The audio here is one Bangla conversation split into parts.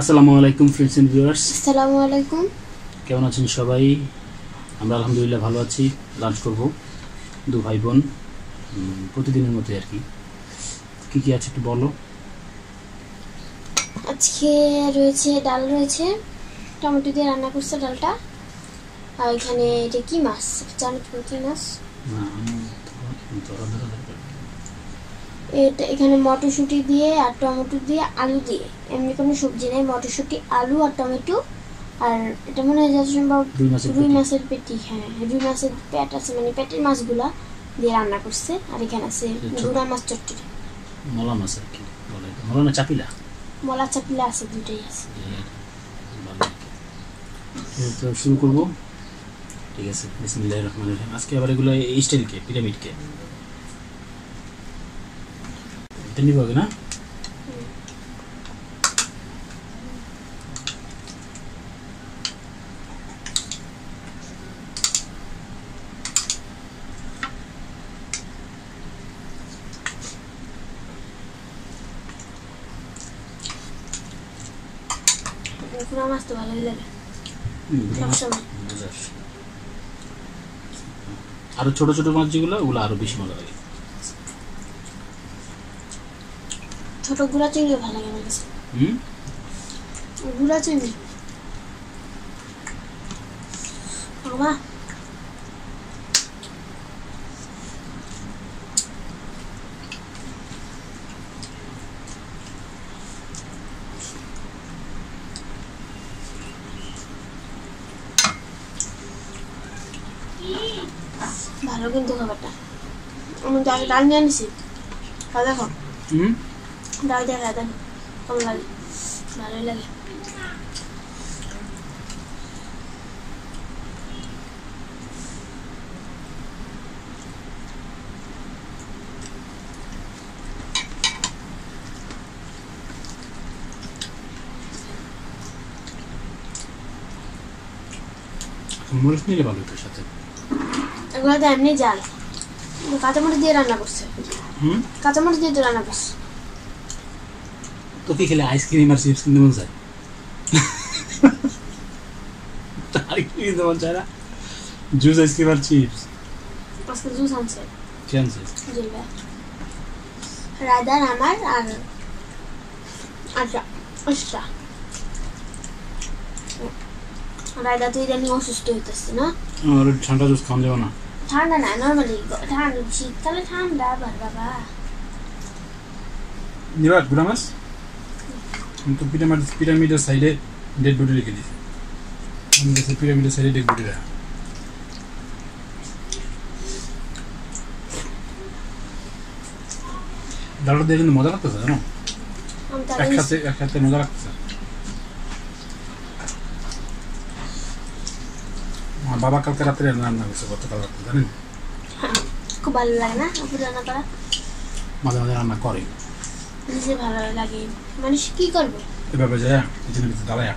আসসালামু আলাইকুম ফ্রেন্ডস এন্ড ভিউয়ার্স। আসসালামু আলাইকুম। কেমন আছেন সবাই? আমরা আলহামদুলিল্লাহ ভালো আছি। লাঞ্চ করব দু ভাই বোন, প্রতিদিনের মতো আর কি। কী কী আছে একটু বলো। আজকে রয়েছে ডাল, রয়েছে টমেটো দিয়ে রান্না করছে ডালটা। আর এখানে এটা কি মাছ জানো তো? কি মাছ এটা? এখানে মটরশুঁটি দিয়ে আর টমেটো দিয়ে আলু দিয়ে, এমনি কোনো সবজি নেই, মটরশুঁটি আলু আর টমেটো। আর এটা মনে হয় যত সম্ভব রুই মাছের পেটি। হ্যাঁ, রুই মাছের পেট আছে, মানে পেটের মাছগুলা দিয়ে রান্না করছে। আর এখানে আছে গুড়া মাছ চটচড়ি, মলা মাছ আর কি বলে, মলা না চাপিলা, মলা চাপিলা আছে, দুটোই আছে। তো শুরু করবো, ঠিক আছে। বিসমিল্লাহির রহমানির রহিম। আজকে আবার এগুলো এই স্টাইলকে পিরামিডকে নিব না। গুড়া মাছ তো ভালোই লাগে সবসময়। আরো ছোট ছোট মাছ যেগুলো, ওগুলো আরো বেশি মজা লাগে। ছোট গুড়া চিংড়ি ভালো লাগে আমার কাছে। গুড়া চিংড়ি বাবা, ভালো কিন্তু খাবারটা। আমি ডাল নিয়ে আনিছি, দেখো ডাল দিয়ে দেখো কেমন লাগে। ভালোই লাগে। মরিচ নিলে ভালো এটার সাথে। এগুলো তো এমনি জাল, কাঁচামরিচ দিয়ে রান্না করছে। কাঁচামরিচ দিয়ে তো রান্না করছে। তো কি খেলে আইসক্রিম আর চিপস কিনতে মন চায়? আর কি কিনতে মন চায় না? জুস, আইসক্রিম আর চিপস। আজকে জুস আনছে। কি আনছে? রায়দার আমার আর আচ্ছা আচ্ছা রায়দা তো ইদানিং অসুস্থ হইতেছে না। আমার ঠান্ডা জুস খাওয়া যাবে না। ঠান্ডা না, নর্মালি ঠান্ডা, শীতকালে ঠান্ডা আবার বাবা। নিবা গুড়া মাছ? তো পিরামিডের সাইডে ডেড বডি রেখে দিয়েছে। পিরামিডের সাইডে ডেড বডি রাখা। ডালটা দিয়ে কিন্তু মজা লাগতেছে, জানো? একসাথে মজা লাগতেছে। আমার বাবা কালকে রাত্রে রান্না করছে, গতকাল রাত্রে, জানেন? খুব ভালো লাগে না আপু রান্না করা? মাঝে মাঝে রান্না করে, নিজে ভালো লাগে। মানুষ কি করবে এভাবে যায় কিচেনের ভিতরে দাঁড়ায়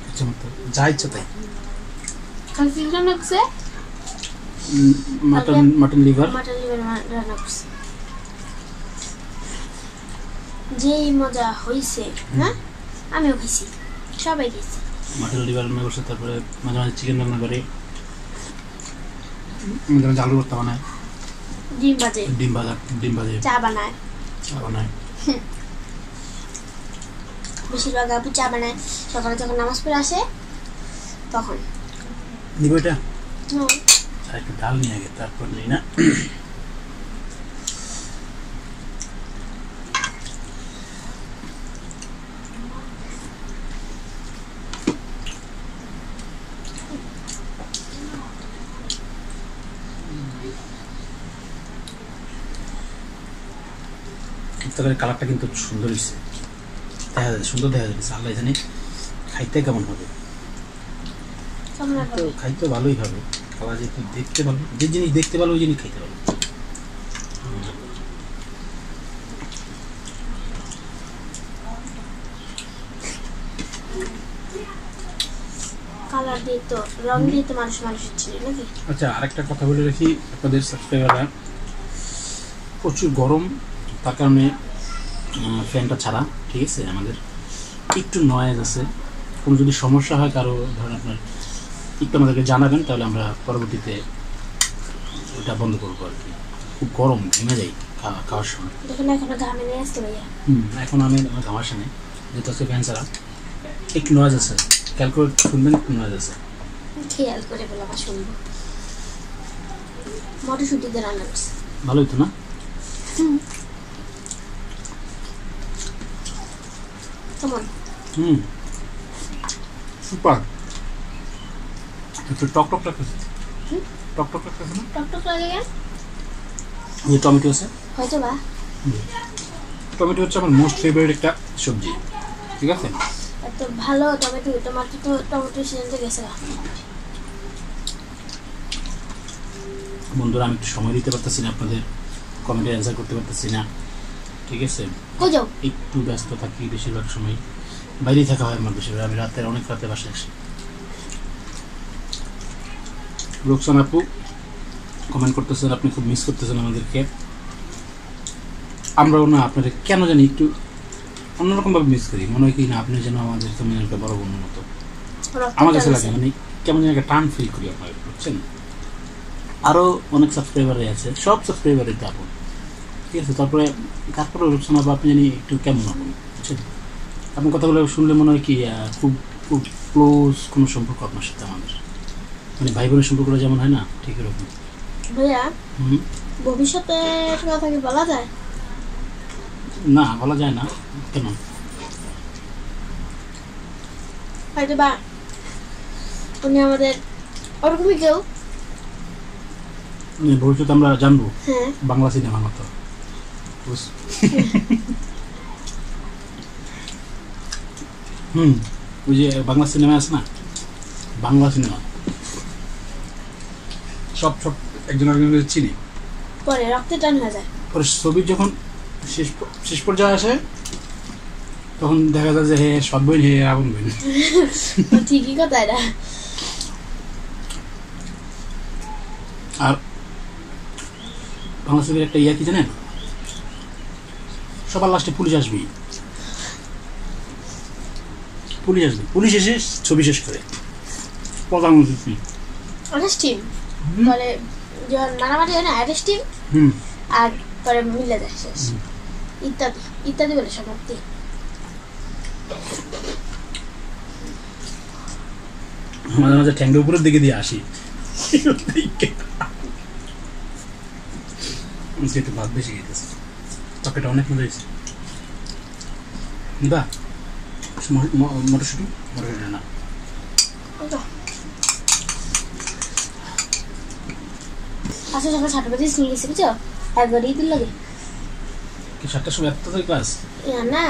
ইচ্ছে মতো যা ইচ্ছা তাই। কালকে রান্না করছে মাটন লিভার রান্না করছে। যেই মজা হয়েছে না, আমিও খাইছি, সবাই খাইছি। মাটন লিভার রান্না করছে, তারপরে মাঝে মাঝে চিকেন রান্না করে, মাঝে মাঝে আলু ভর্তা বানায়, ডিম ভাজে, চা বানায়। বেশিরভাগ আপু চা বানায় সকালে যখন নামাজ পড়ে আসে তখন। নিব এটা একটু ডাল নিয়ে আগে, তারপর নিই না। ইফতারের কালারটা কিন্তু সুন্দর হয়েছে, দেখা যাচ্ছে, সুন্দর দেখা যাচ্ছে। আল্লাহ জানে খাইতে কেমন হবে। তো খাইতে ভালোই হবে, খাওয়া যেহেতু দেখতে ভালো, যে জিনিস দেখতে ভালো ওই জিনিস খাইতে ভালো। কালার দিয়ে তো রং দিয়ে তো মানুষের ছিল নাকি। আচ্ছা, আরেকটা কথা বলে রাখি আপনাদের সাবস্ক্রাইবাররা, প্রচুর গরম, তার কারণে ফ্যানটা ছাড়া, ঠিক আছে। আমাদের একটু নয়েজ আছে, কোনো যদি সমস্যা হয় কারো ধরেন আপনার একটু আমাদেরকে জানাবেন, তাহলে আমরা পরবর্তীতে ওটা বন্ধ করবো আর কি। খুব গরম, ঘেমে যাই খাওয়ার সময়। এখন আমি আমার ঘাম আসে নেই, যেহেতু আছে ফ্যান ছাড়া। একটু নয়েজ আছে, খেয়াল করে শুনবেন, একটু নয়েজ আছে। খেয়াল করে বলে আবার শুনবো। মটরশুঁটি দিয়ে রান্না করছি, ভালোই তো না? কেমন? সুপার। একটু টক টক লাগতেছে, টক টক লাগতেছে না? টক টক লাগে কেন? যে টমেটো আছে, হয়তো বা। টমেটো হচ্ছে আমার মোস্ট ফেভারিট একটা সবজি, ঠিক আছে। এত ভালো টমেটো, টমেটো তো টমেটো সিজনতে গেছে। বন্ধুরা, আমি একটু সময় দিতে পারতেছি না, আপনাদের কমেন্টে অ্যান্সার করতে পারতেছি না, ঠিক আছে। একটু ব্যস্ত থাকি, বেশিরভাগ সময় বাইরেই থাকা হয় আমার, বেশিরভাগ আমি রাতের অনেক রাতে বাসায় আসি। রোকসান আপু কমেন্ট করতেছেন, আপনি খুব মিস করতেছেন আমাদেরকে। আমরাও না আপনাদের কেন জানি একটু অন্যরকমভাবে মিস করি, মনে হয় কি না আপনি যেন আমাদের তেমন একটা বড় বন্ধুর মতো আমার কাছে লাগে, মানে কেমন যেন একটা টান ফিল করি আপনার, বুঝছেন। আরও অনেক সাবস্ক্রাইবারই আছে, সব সাবস্ক্রাইবারই তো আপন, ঠিক আছে। তারপরে রোকসান আপু আপনি জানি একটু কেমন আপন, বুঝছেন। আপনার কথাগুলো শুনলে মনে হয় কি খুব খুব ক্লোজ কোনো সম্পর্ক আপনার সাথে আমাদের, মানে ভাই বোনের সম্পর্কটা যেমন হয় না, ঠিক এরকম। ভাইয়া, ভবিষ্যতে কথা কি বলা যায়? না, বলা যায় না। কেন? হয়তো বা উনি আমাদের ওরকমই কেউ, ভবিষ্যতে আমরা জানবো। হ্যাঁ, বাংলা সিনেমার মতো। ওই যে বাংলা সিনেমা আছে না, বাংলা সিনেমা সব সব একজন আরেকজনকে চিনি, পরে রক্তে টান হয়ে যায়। পরে ছবির যখন শেষ পর্যায়ে আসে তখন দেখা যায় যে হে সৎ বোন, হে আপন বোন। ঠিকই কথা এটা। আর বাংলা ছবির একটা ইয়া কি জানেন, সবার লাস্টে পুলিশ আসবে, পুলিশ এসে ছবি শেষ করে। প্রধানমন্ত্রী অনেস্ট টিম বলে, যখন মারামারি হয় না অ্যারেস্ট টিম, আর পরে মিলে যায় শেষ, ইত্যাদি ইত্যাদি বলে সমাপ্তি। মাঝে মাঝে ঠ্যাংটা উপরের দিকে দিয়ে আসি, একটু ভাত বেশি খেতেছে, তরকারিটা অনেক মজা হয়েছে। নিবা মটরশুঁটি না? আচ্ছা, সকাল 7টা বাজে স্কুল গেছি, বুঝছো, একবারই দিন লাগে। 7টার সময় এত ক্লাস না,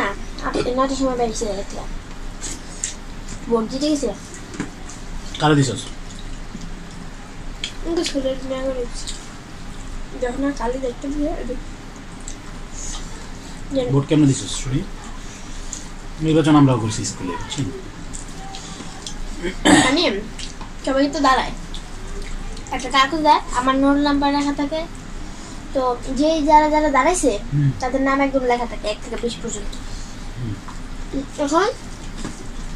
9টার সময় বেরিয়েছি, দেখলাম বোর্ড দিতে গেছিলাম। কারা দিস? স্কুলের যখন কালি দেখতে বোর্ড কেমন দিস? শুনি, নির্বাচন আমরাও করছি স্কুলে, বুঝছেন। আমি সবাই তো দাঁড়ায়, একটা কাগজ দেয়, আমার নোট নাম্বার লেখা থাকে, তো যে যারা যারা দাঁড়াইছে তাদের নাম একদম লেখা থাকে 1 থেকে 20 পর্যন্ত। এখন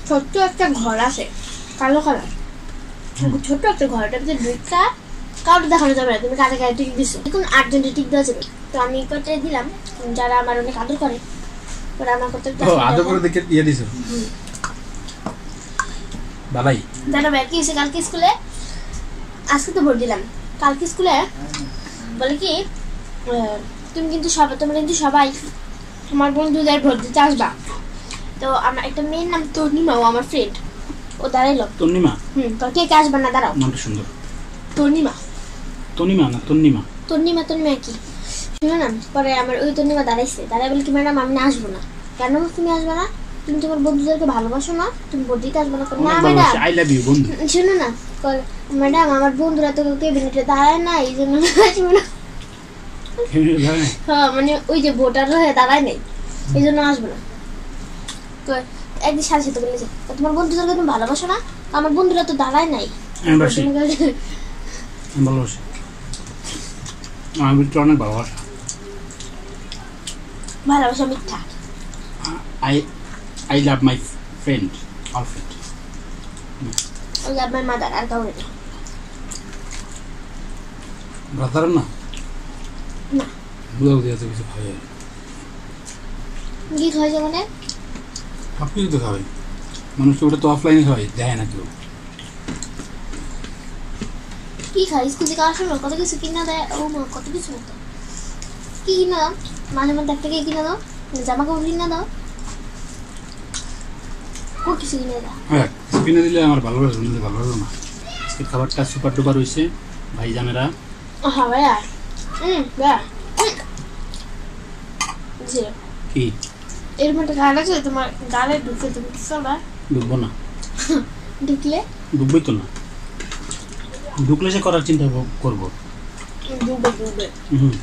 ছোট্ট একটা ঘর আছে, কালো কালার, ছোট্ট একটা ঘর, এটার ভিতরে ঢুকা কাউকে দেখানো যাবে না তুমি কাকে কাকে টিক দিছো। এখন 8 জনের টিক দেওয়া যাবে, তো আমি কটাই দিলাম যারা আমার অনেক আদর করে, ওরা আমার কত আদর করে দেখে দিয়ে দিছো। বাবাই জানো কি হয়েছে কালকে স্কুলে, আজকে তো ভোট দিলাম, কালকে স্কুলে বলে কি তুমি কিন্তু সবাই, তোমরা কিন্তু সবাই আমার বন্ধুদের ভোট দিতে আসবা। তো আমার একটা মেয়ের নাম তর্ণিমা, ও আমার ফ্রেন্ড, ও দাঁড়াইলো। তর্ণিমা? তো কে কে আসবা না, দাঁড়াও। নামটা সুন্দর। তর্ণিমা না তর্ণিমা কি শুনো না। পরে আমার ওই তর্ণিমা দাঁড়াইছে, দাঁড়াই বলে কি ম্যাডাম আমি আসবো না। কেন তুমি আসবে না? তুমি তোমার বন্ধুদেরকে ভালোবাসো না, তুমি ভোট দিতে আসবে না? না ম্যাডাম, আই লাভ ইউ বন্ধু। শুনো না, ম্যাডাম আমার বন্ধুরা তো ক্যাবিনেটে দাঁড়ায় না, এই জন্য আসবো না। হ্যাঁ, মানে ওই যে ভোটার হয়ে দাঁড়ায় নাই, এই জন্য আসবো না। তো একদিন সাথে সাথে বলেছে তোমার বন্ধুদেরকে তুমি ভালোবাসো না, আমার বন্ধুরা তো দাঁড়ায় নাই। ভালোবাসি, আমি অনেক ভালোবাসা মিথ্যা। I love my friend, all friend. I love my mother আর কাউরে না। ব্রাদার না না বুঝাও দিয়ে তো কিছু খাবে কি খাওয়া যাবে না সব কিছু তো খাবে মানুষ তো ওটা তো অফলাইনে খাওয়াই দেয় না কেউ কি খাই স্কুল থেকে আসার সময় কত কিছু কিনা দেয় ও মা কত কিছু মতো কি কিনা দাও মাঝে মধ্যে একটা কি কিনা দাও জামা কাপড় কিনা দাও ও কিছু কিনে দাও হ্যাঁ কিনে দিলে আমার ভালো লাগবে না ভালো লাগবে না আজকে খাবারটা সুপার ডুপার হয়েছে ভাইজানেরা হ্যাঁ ভাইয়া ভাইয়া জি কি এরকম একটা গান আছে তোমার গালে ঢুকে তুমি চলা ঢুকবো না ঢুকলে ঢুকবই তো না ঢুকলে সে করার চিন্তা করবো ডুবে ডুবে হুম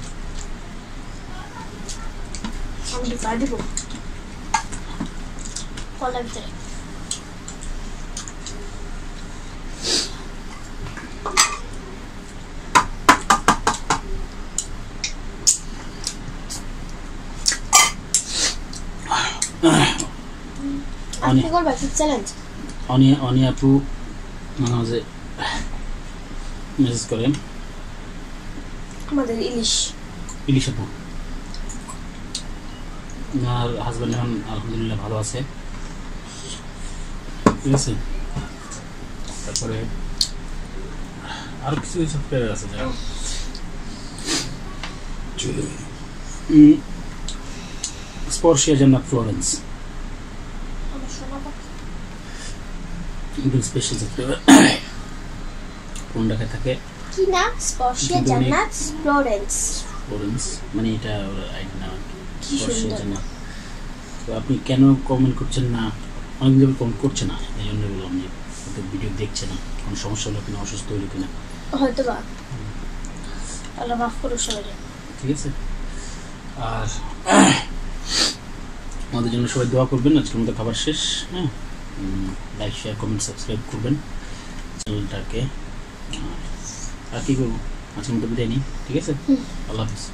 আমি ঢুকা দিব কলার ভিতরে আপনি করবেন ফুড চ্যালেঞ্জ অনি আপু মাঝে মাঝে মেসেজ করেন আমাদের ইলিশ আপু আর হাজব্যান্ড এখন আলহামদুলিল্লাহ ভালো আছে ঠিক আছে তারপরে আরো কিছু সফটওয়্যার আছে যা স্পর্শিয়া জান্নাত ফ্লোরেন্স একদম স্পেশাল সফটওয়্যার কোন ঢাকায় থাকে কি না স্পর্শিয়া জান্নাত ফ্লোরেন্স ফ্লোরেন্স মানে এটা আইডি নাম কি স্পর্শিয়া সুন্দর জান্নাত তো আপনি কেন কমেন্ট করছেন না অনেকদিন ধরে কমেন্ট করছে না এই জন্য বললাম যে হয়তো ভিডিও দেখছে না কোনো সমস্যা হলো কিনা অসুস্থ হলো কিনা হয়তো বা আল্লাহ মাফ করুক সবাই ঠিক আছে আর আমাদের জন্য সবাই দোয়া করবেন আজকের মতো খাবার শেষ হ্যাঁ লাইক শেয়ার কমেন্ট সাবস্ক্রাইব করবেন চ্যানেলটাকে আর কি করবো আজকের মতো বিদায় নিই ঠিক আছে আল্লাহ হাফিজ